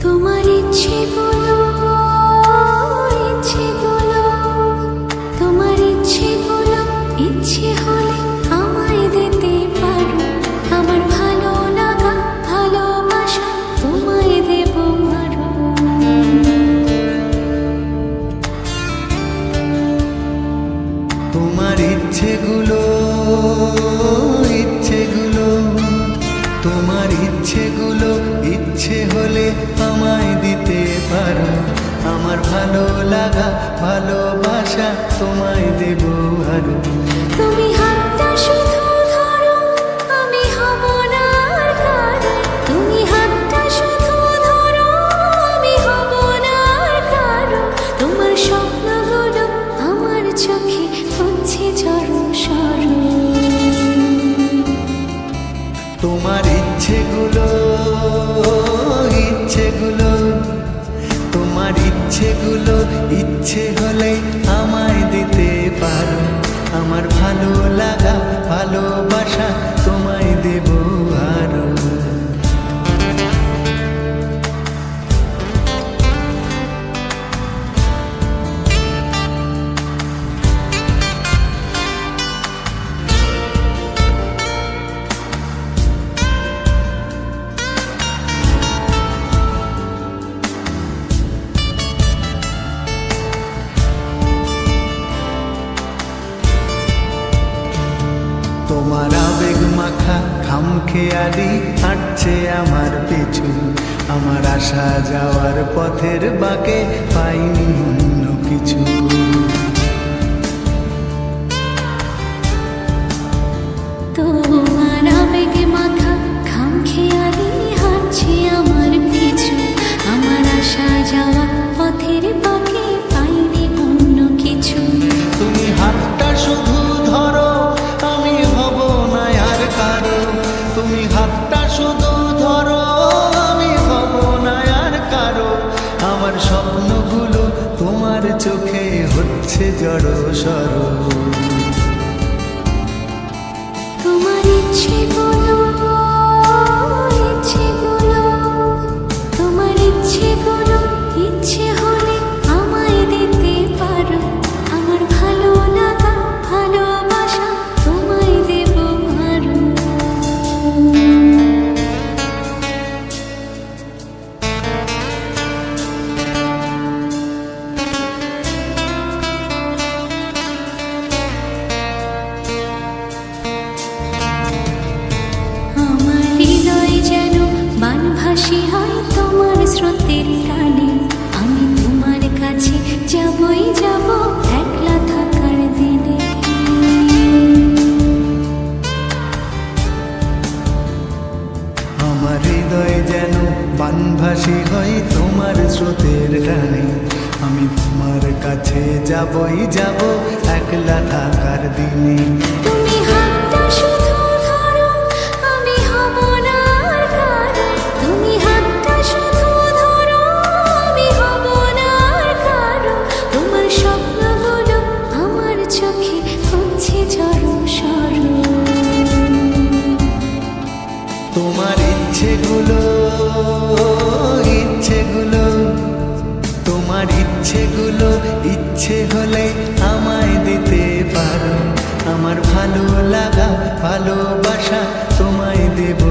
তোমার ইচ্ছেগুলো তোমার ইচ্ছেগুলো ইচ্ছে হলে আমায় দিতে পারো। আমার ভালো লাগা ভালোবাসা তোমায় দেব আরো। তোমার ইচ্ছেগুলো তোমার ইচ্ছেগুলো ইচ্ছে হলে আমায় দিতে পারো। আমার ভালো লাগা ভালোবাসা তোমায় দেব আরো। তুমি হাতটা শুধু ধরো, আমি হব না আর কারো। তুমি হাতটা শুধু ধরো, আমি হব না আর কারো। তোমার স্বপ্নগুলো আমার চোখে হচ্ছে জড়ো সরো। তোমার ইচ্ছেগুলো তোমার ইচ্ছেগুলো ইচ্ছে হলে আমায় দিতে পারো। আমার ভালো লাগা ভালোবাসা তোমায় দেব আরো। তোমার আবেগ মাখা খামখেয়ালি হাঁটছে আমার পিছু। আমার আসা যাওয়ার পথের বাঁকে পাইনি অন্য কিছু। তোমার আবেগ মাখা খামখেয়ালি হাঁটছে আমার পিছু। আমার আসা যাওয়া পথের বাঁকে পাইনি অন্য কিছু। তুমি হাতটা শুধু ধরো, আমি হব না আর কারো। তুমি হাতটা শুধু ধরো, আমি হব না আর কারো। আমার স্বপ্নগুলো তোমার চোখে হচ্ছে জড়ো সরো। তোমার ইচ্ছেগুলো তোমার ইচ্ছেগুলো ইচ্ছে হলে আমায় দিতে পারো। আমার ভালো লাগা ভালোবাসা তোমায় দেব আরো। আমার হৃদয় যেন বানভাসী হয় তোমার স্রোতের টানে। আমি তোমার কাছে যাবই যাব একলা থাকার দিনে। আমার হৃদয় যেন বানভাসী হয় তোমার স্রোতের টানে। আমি তোমার কাছে যাবই যাব একলা থাকার দিনে। তুমি হাতটা শুধু ধরো, আমি হব না আর কারো। তুমি হাতটা শুধু ধরো, আমি হব না আর কারো। তোমার স্বপ্নগুলো আমার চোখে হচ্ছে জড়ো সরো। তোমার ইচ্ছেগুলো তোমার ইচ্ছেগুলো ইচ্ছে হলে আমায় দিতে পারো। আমার ভালো লাগা ভালোবাসা তোমায় দেব